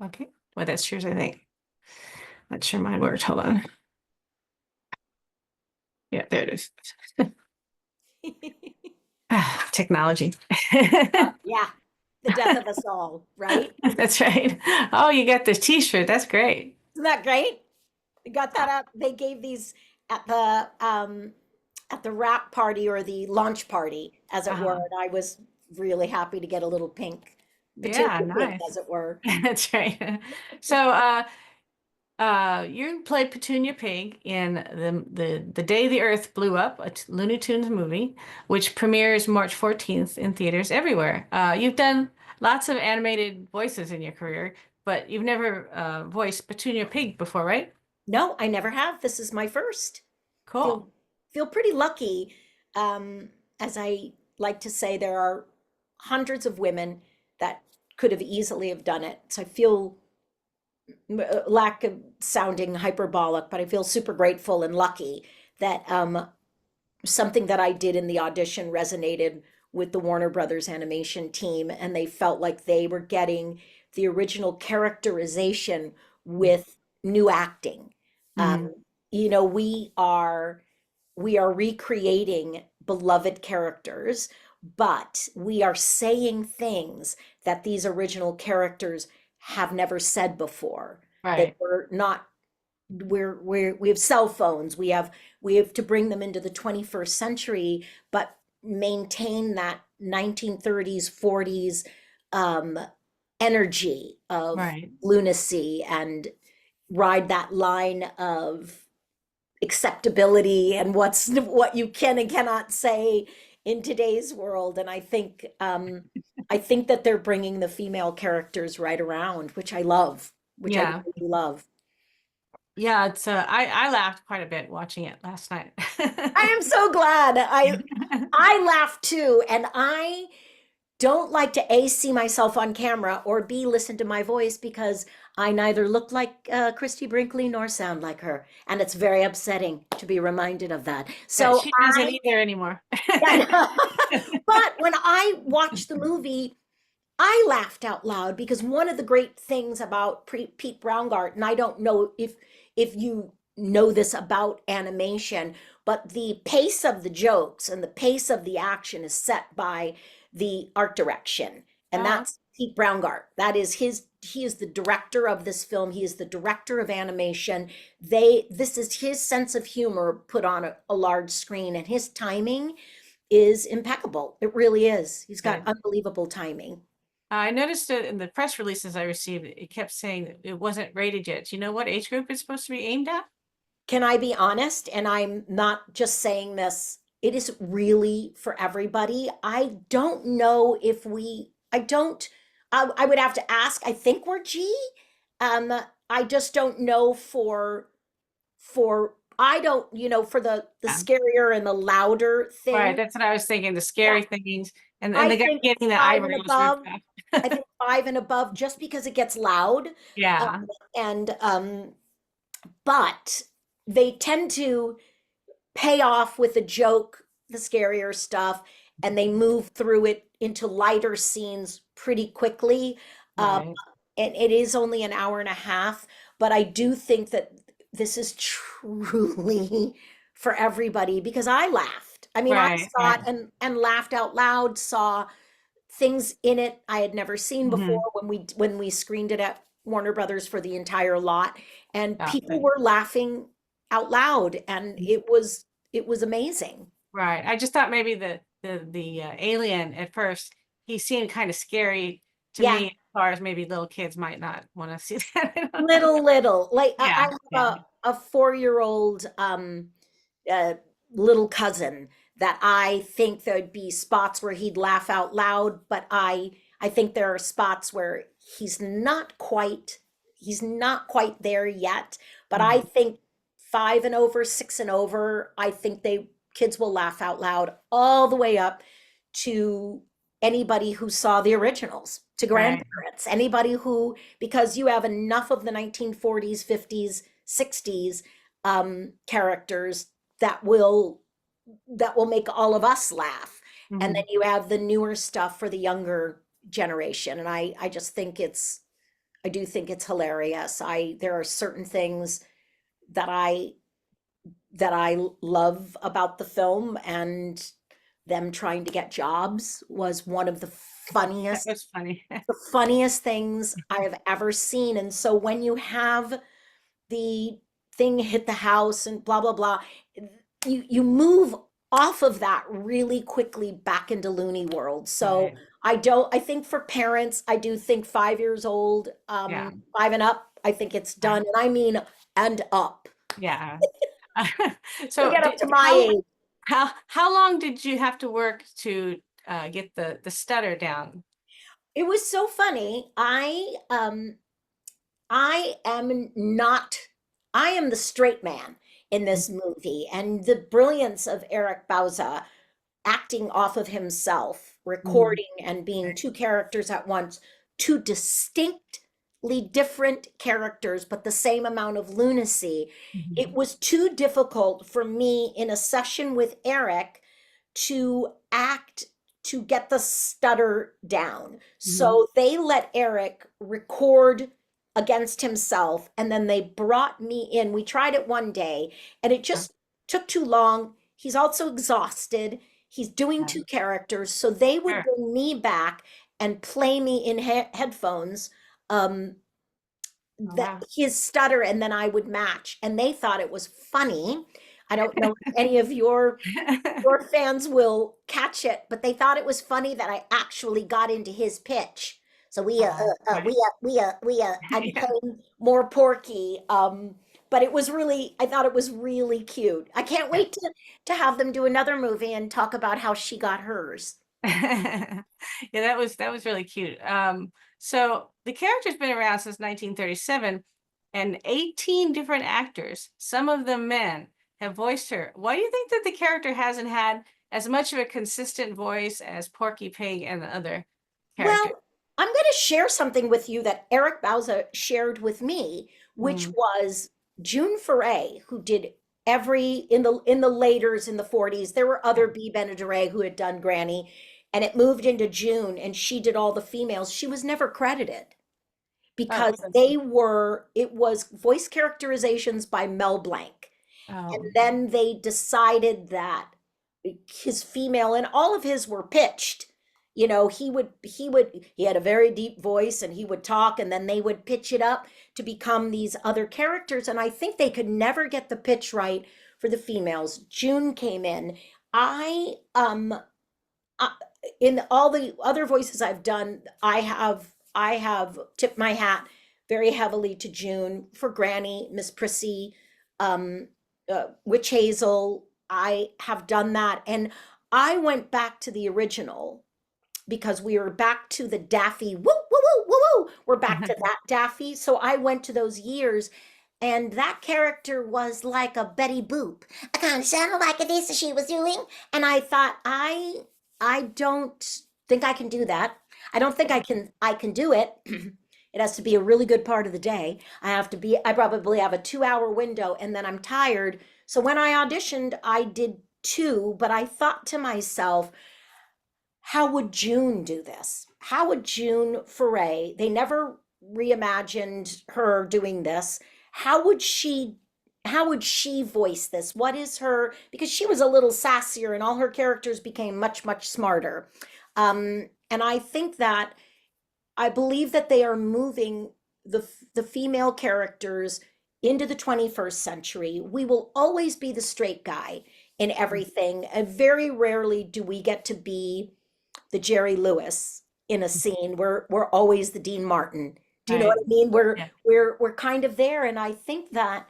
Okay. Well, that's yours, I think. Not sure mine worked. Hold on. Yeah, there it is. Ah, technology. Yeah, the death of us all, right? That's right. Oh, you got the t-shirt. That's great. Isn't that great? We got that up. They gave these at the wrap party or the launch party, as it were, Uh-huh. and I was really happy to get a little pink, petunia Yeah, pink, nice. as it were. That's right. So, you played Petunia Pig in the Day the Earth Blew Up, a Looney Tunes movie, which premieres March 14th in theaters everywhere. You've done lots of animated voices in your career, but you've never voiced Petunia Pig before, right? No, I never have. This is my first. Cool. Feel feel pretty lucky. Um, as I like to say, there are hundreds of women that could have easily have done it. So I feel lack of sounding hyperbolic, but I feel super grateful and lucky that something that I did in the audition resonated with the Warner Brothers animation team, and they felt like they were getting the original characterization with new acting. Mm-hmm. You know, we are recreating beloved characters, but we are saying things that these original characters have never said before. They Right. were not we have cell phones, we have to bring them into the 21st century, but maintain that 1930s 40s um energy of Right. lunacy, and ride that line of acceptability and what you can and cannot say in today's world. And I think that they're bringing the female characters right around, which I love, which I Yeah. really love. Yeah, it's I laughed quite a bit watching it last night. I am so glad. I laugh too, and I don't like to A, see myself on camera, or B, listen to my voice, because I neither look like Christy Brinkley nor sound like her. And it's very upsetting to be reminded of that. Yeah, So she doesn't either anymore. yeah, but when I watched the movie, I laughed out loud because one of the great things about Pete Browngardt, and I don't know if you know this about animation, but the pace of the jokes and the pace of the action is set by the art direction, and Oh, that's Pete Browngardt. That is his. He is the director of this film. He is the director of animation. This is his sense of humor put on a large screen, and his timing is impeccable. It really is. He's got good. unbelievable timing. I noticed it in the press releases I received. It kept saying that it wasn't rated yet. Do you know what age group it's supposed to be aimed at? Can I be honest? And I'm not just saying this, it is really for everybody. I don't know if I don't, I would have to ask. I think we're G. Um, I just don't know I don't, for the Yeah. scarier and the louder Right, thing. that's what I was thinking. The Yeah, scary things, and I the guy think getting the five and eyebrows ripped above. I off. think five and above, just because it gets loud. Um, Yeah. and but they tend to pay off with a joke, the scarier stuff, and they move through it into lighter scenes pretty quickly. Um, Right. and it is only an hour and a half, but I do think that this is truly for everybody, because I laughed. I mean, I Right. saw Right. it and laughed out loud, saw things in it I had never seen before Hmm. when we screened it at Warner Brothers for the entire lot, and Yeah. people were laughing out loud, and it was amazing. Right. I just thought maybe the alien at first, he seemed kind of scary to Yeah, me, as far as maybe little kids might not want to see that. I don't know. little like I Yeah. have Yeah. a 4-year-old uh little cousin that I think there'd be spots where he'd laugh out loud, but I think there are spots where he's not quite he's not quite there yet. But I Mhm. think 5 and over, 6 and over, I think they kids will laugh out loud all the way up to anybody who saw the originals, to Right. grandparents, anybody who, because you have enough of the 1940s, 50s, 60s characters that will make all of us laugh. And then Mhm. you have the newer stuff for the younger generation. And I just think I do think it's hilarious. There are certain things that I love about the film, and them trying to get jobs was one of That was funny. the funniest things I have ever seen. And so when you have the thing hit the house and blah blah blah, you move off of that really quickly back into Looney world. So Right. I think for parents, I do think 5 years old, Yeah. 5 and up, I think it's done. Right. And I mean and up. Yeah. To So get up to my age. how long did you have to work to get the stutter down? It was so funny. I am not, I am the straight man in this movie. And the brilliance of Eric Bauza acting off of himself, Mhm. recording and being two characters at once, two distinctly different characters, but the same amount of lunacy. It Mhm. was too difficult for me in a session with Eric to act to get the stutter down. Mhm. So they let Eric record against himself, and then they brought me in. We tried it one day and it Yeah. just took too long. He's also exhausted. He's doing Yeah. two characters. So they would Sure. bring me back and play me in headphones, um, Oh, that wow. his stutter, and then I would match. And they thought it was funny. I don't know if any of your fans will catch it, but they thought it was funny that I actually got into his pitch. So Right. I Yeah. became more Porky. But it was really, I thought it was really cute. I can't Yeah. wait to have them do another movie and talk about how she got hers. Yeah, that was really cute. So the character's been around since 1937, and 18 different actors, some of them men, have voiced her. Why do you think that the character hasn't had as much of a consistent voice as Porky Pig and the other characters? Well, I'm going to share something with you that Eric Bauza shared with me, which Mm, was June Foray, who did every in the laters in the 40s. There were yeah. other B. Benaderet who had done Granny, and it moved into June, and she did all the females. She was never credited Oh, because it was voice characterizations by Mel Blanc. And oh, then they decided that his female, and all of his were pitched. You know, he had a very deep voice and he would talk, and then they would pitch it up to become these other characters. And I think they could never get the pitch right for the females. June came in. I, I in all the other voices I've done, I have tipped my hat very heavily to June for Granny, Miss Prissy, um, Witch Hazel. I have done that, and I went back to the original because we were back to the Daffy. Woo woo woo woo woo. We're back to that Daffy. So I went to those years, and that character was like a Betty Boop. I kind of sounded like this she was doing, and I thought I don't think I can do that. I don't think I can do it. It has to be a really good part of the day. I probably have a 2 hour window and then I'm tired. So when I auditioned, I did two, but I thought to myself, how would June do this? How would June Foray, they never reimagined her doing this. How would she voice this? What is her, because she was a little sassier and all her characters became much, much smarter. And I believe that they are moving the female characters into the 21st century. We will always be the straight guy in everything, and very rarely do we get to be the Jerry Lewis in a scene. We're always the Dean Martin. Do you know what right. I mean? Yeah. We're kind of there, and I think that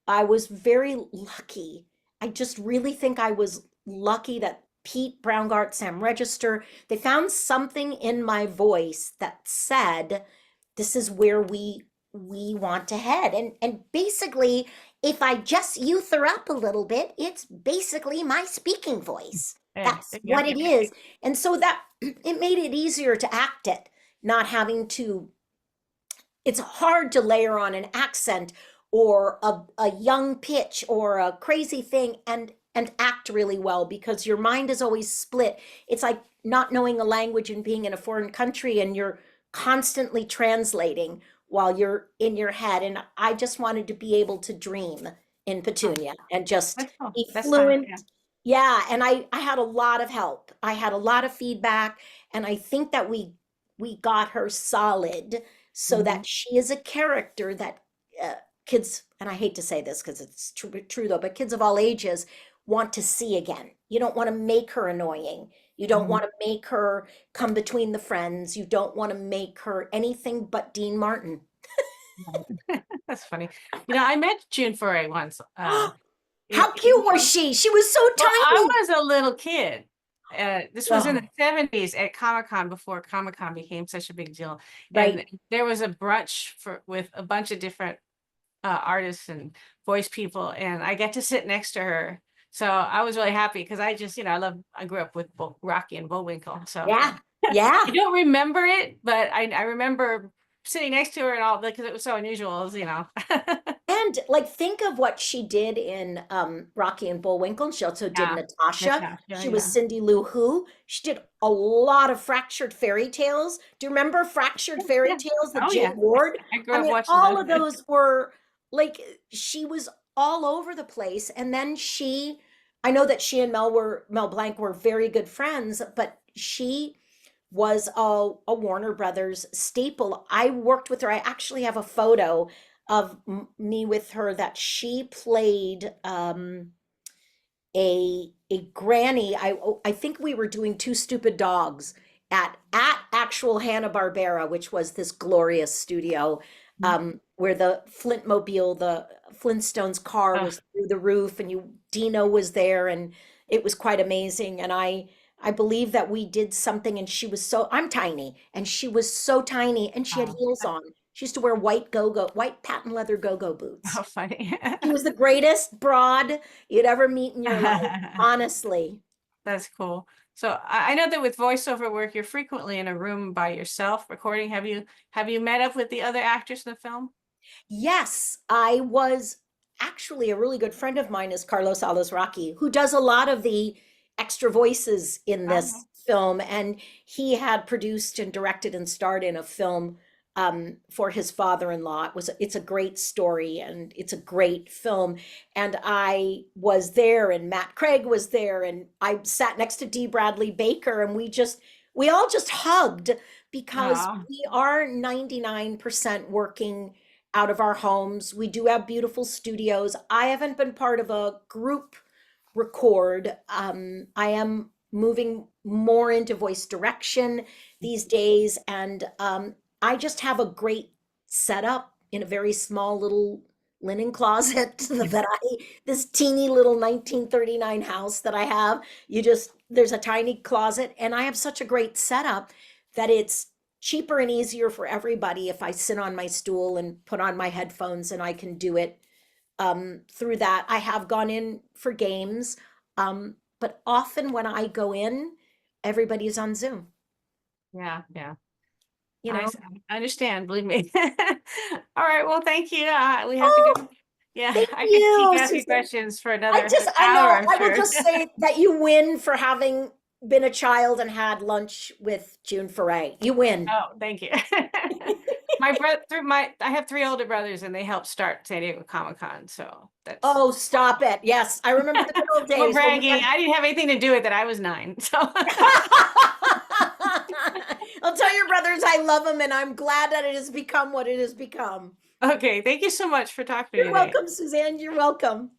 I was very lucky. I just really think I was lucky that Pete Browngart, Sam Register, they found something in my voice that said, this is where we want to head. And basically, if I just youth her up a little bit, it's basically my speaking voice. Yeah. That's There you what go. it is. And so that it made it easier to act it, not having to, it's hard to layer on an accent or a young pitch or a crazy thing and act really well because your mind is always split. It's like not knowing a language and being in a foreign country and you're constantly translating. while you're in your head. And I just wanted to be able to dream in Oh, Petunia and just that's cool. be That's fun. fluent. Yeah. Yeah, and I had a lot of help. I had a lot of feedback, and I think that we got her solid so Hmm. that she is a character that kids, and I hate to say this because it's true though, but kids of all ages want to see again. You don't want to make her annoying. You don't Hmm. want to make her come between the friends. You don't want to make her anything but Dean Martin. That's funny. I met June Foray once. How cute was she? She was so Well, I tiny. was a little kid. This was in the Oh, 70s at Comic-Con before Comic-Con became such a big deal. right. And there was a brunch with a bunch of different artists and voice people, and I get to sit next to her. So I was really happy because I just, I grew up with Rocky and Bullwinkle. So Yeah. I Yeah. don't remember it, but I remember sitting next to her and all because it was so unusual. And like think of what she did in Rocky and Bullwinkle. She also did Yeah, Natasha. Natasha, She was yeah. Cindy Lou Who. She did a lot of Fractured Fairy Tales. Do you remember Fractured Fairy Yeah. Tales, the Oh Jane yeah. Ward? I grew I up mean, watching all those. of those were like she was all over the place. And then I know that she and Mel Blanc were very good friends, but she was a Warner Brothers staple. I worked with her. I actually have a photo of me with her that she played a granny. I think we were doing Two Stupid Dogs at actual Hanna-Barbera, which was this glorious studio where the Flintmobile, the Flintstones car Oh, was through the roof, and Dino was there, and it was quite amazing. And I believe that we did something, and I'm tiny, and she was so tiny, and she had oh, heels on. She used to wear white patent leather go-go boots. how funny. She was the greatest broad you'd ever meet in your life, honestly. That's cool. So I know that with voiceover work, you're frequently in a room by yourself recording. Have you met up with the other actors in the film? Yes, I was actually a really good friend of mine is Carlos Alazraqui, who does a lot of the extra voices in Oh, this film, and he had produced and directed and starred in a film for his father-in-law. It's a great story and it's a great film. And I was there, and Matt Craig was there, and I sat next to Dee Bradley Baker, and we all just hugged because oh, we are 99% working out of our homes. We do have beautiful studios. I haven't been part of a group record. I am moving more into voice direction these days, and I just have a great setup in a very small little linen closet that this teeny little 1939 house that I have. There's a tiny closet, and I have such a great setup that it's cheaper and easier for everybody if I sit on my stool and put on my headphones, and I can do it through that. I have gone in for games, but often when I go in, everybody's on Zoom, yeah, yeah. you I, know? s- I understand, believe me. All right, well, thank you. We have to Oh, go. Yeah, thank I could keep you, asking Suzanne. questions for another I hour, know, I'm I will sure. just say that you win for having been a child and had lunch with June Foray. You win. Oh, thank you. My brother, I have three older brothers, and they helped start San Diego Comic-Con, so that's Oh, stop it. Yes, I remember the good old we're days. Well, bragging. I didn't have anything to do with it. I was 9, so I'll tell your brothers I love them, and I'm glad that it has become what it has become. okay. Thank you so much for talking to me You're today. welcome, Suzanne. You're welcome.